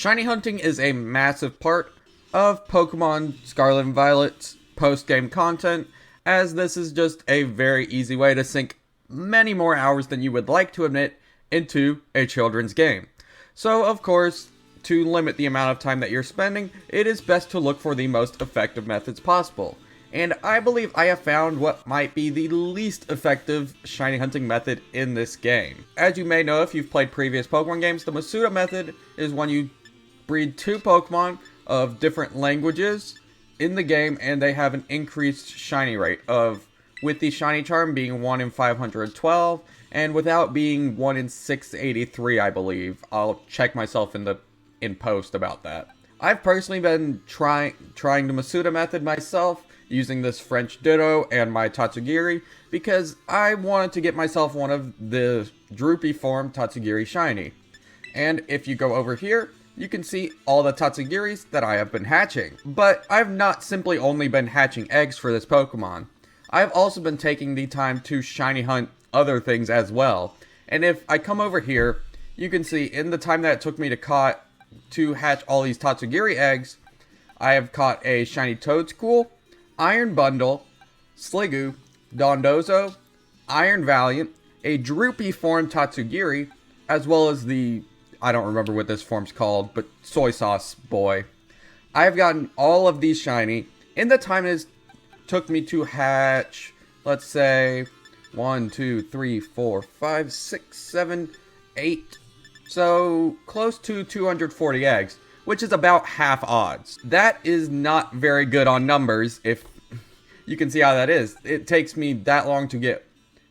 Shiny hunting is a massive part of Pokemon Scarlet and Violet's post-game content, as this is just a very easy way to sink many more hours than you would like to admit into a children's game. So, of course, to limit the amount of time that you're spending, it is best to look for the most effective methods possible. And I believe I have found what might be the least effective shiny hunting method in this game. As you may know if you've played previous Pokemon games, the Masuda method is when you breed two Pokemon of different languages in the game, and they have an increased shiny rate of, with the shiny charm being 1 in 512, and without being 1 in 683, I believe. I'll check myself in post about that. I've personally been trying the Masuda method myself, using this French Ditto and my Tatsugiri, because I wanted to get myself one of the droopy form Tatsugiri shiny. And if you go over here, you can see all the Tatsugiris that I have been hatching. But I've not simply only been hatching eggs for this Pokemon. I've also been taking the time to shiny hunt other things as well. And if I come over here, you can see in the time that it took me to hatch all these Tatsugiri eggs, I have caught a shiny Toedscool, Iron Bundle, Sliggoo, Dondozo, Iron Valiant, a droopy form Tatsugiri, as well as the, I don't remember what this form's called, but Soy Sauce Boy. I've gotten all of these shiny in the time it took me to hatch, let's say, 1, 2, 3, 4, 5, 6, 7, 8, so close to 240 eggs, which is about half odds. That is not very good on numbers, if you can see how that is. It takes me that long to get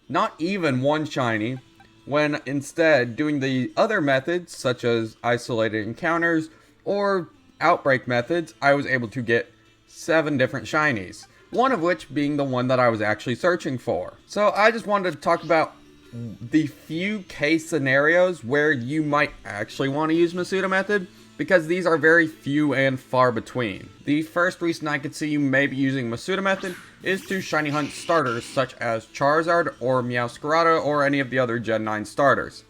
not even one shiny, when instead doing the other methods, such as isolated encounters or outbreak methods, I was able to get 7 different shinies. One of which being the one that I was actually searching for. So I just wanted to talk about the few case scenarios where you might actually want to use Masuda method, because these are very few and far between. The first reason I could see you may be using Masuda method is to shiny hunt starters such as Charizard or Meowscarada or any of the other Gen 9 starters.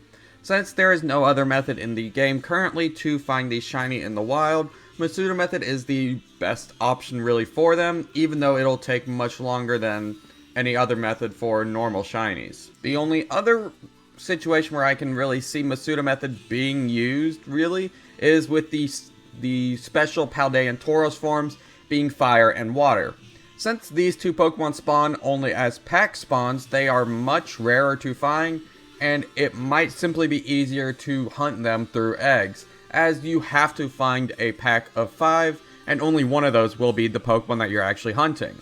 Since there is no other method in the game currently to find these shiny in the wild, Masuda method is the best option really for them, even though it'll take much longer than any other method for normal shinies. The only other situation where I can really see Masuda method being used really is with the special Paldea and Tauros forms being fire and water. Since these two Pokemon spawn only as pack spawns, they are much rarer to find, and it might simply be easier to hunt them through eggs, as you have to find a pack of 5, and only one of those will be the Pokemon that you're actually hunting.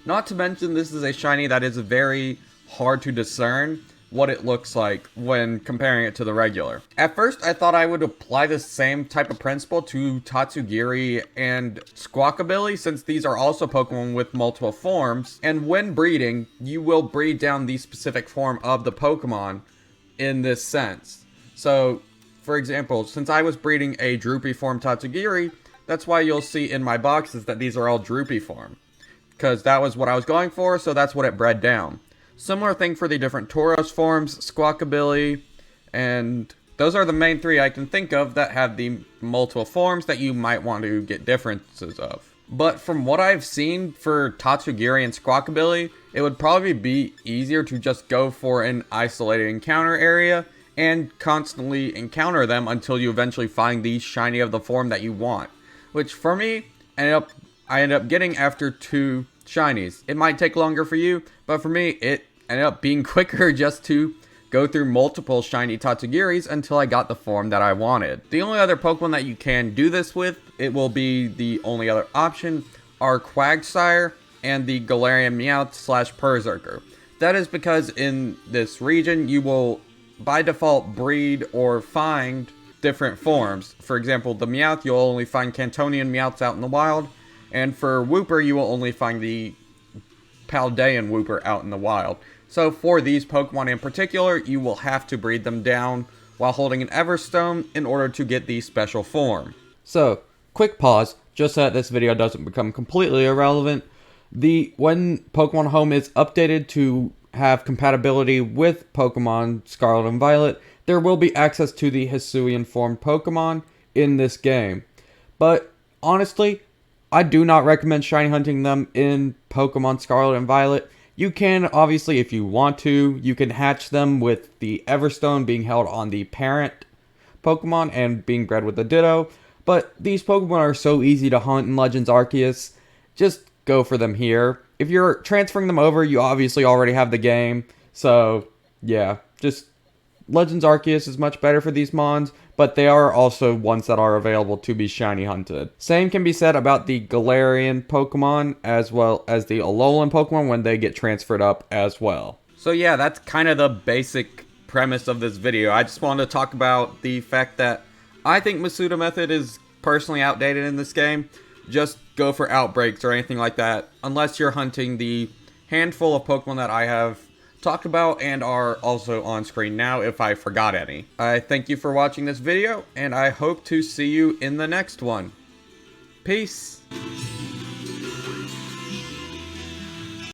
Not to mention, this is a shiny that is very hard to discern what it looks like when comparing it to the regular. At first, I thought I would apply the same type of principle to Tatsugiri and Squawkabilly, since these are also Pokemon with multiple forms, and when breeding, you will breed down the specific form of the Pokemon in this sense. So, for example, since I was breeding a droopy form Tatsugiri, that's why you'll see in my boxes that these are all droopy form, because that was what I was going for, so that's what it bred down. Similar thing for the different Tauros forms, Squawkabilly, and those are the main 3 I can think of that have the multiple forms that you might want to get differences of. But from what I've seen for Tatsugiri and Squawkabilly, it would probably be easier to just go for an isolated encounter area and constantly encounter them until you eventually find the shiny of the form that you want. Which for me, I ended up getting after 2 shinies. It might take longer for you, but for me, it ended up being quicker just to go through multiple shiny Tatsugiris until I got the form that I wanted. The only other Pokemon that you can do this with, it will be the only other option, are Quagsire and the Galarian Meowth/Berserker. That is because in this region, you will by default breed or find different forms. For example, the Meowth, you'll only find Cantonian Meowths out in the wild, and for Wooper, you will only find the Paldean Wooper out in the wild. So for these Pokemon in particular, you will have to breed them down while holding an Everstone in order to get the special form. So, quick pause, just so that this video doesn't become completely irrelevant. When Pokemon Home is updated to have compatibility with Pokemon Scarlet and Violet, there will be access to the Hisuian formed Pokemon in this game. But honestly, I do not recommend shiny hunting them in Pokemon Scarlet and Violet. You can, obviously, if you want to, you can hatch them with the Everstone being held on the parent Pokemon and being bred with a Ditto. But these Pokemon are so easy to hunt in Legends Arceus. Just go for them here. If you're transferring them over, you obviously already have the game. So, yeah, just Legends Arceus is much better for these mons, but they are also ones that are available to be shiny hunted. Same can be said about the Galarian Pokemon as well as the Alolan Pokemon when they get transferred up as well. So yeah, that's kind of the basic premise of this video. I just wanted to talk about the fact that I think Masuda method is personally outdated in this game. Just go for outbreaks or anything like that, unless you're hunting the handful of Pokemon that I have talked about and are also on screen now if I forgot any. I thank you for watching this video, and I hope to see you in the next one. Peace!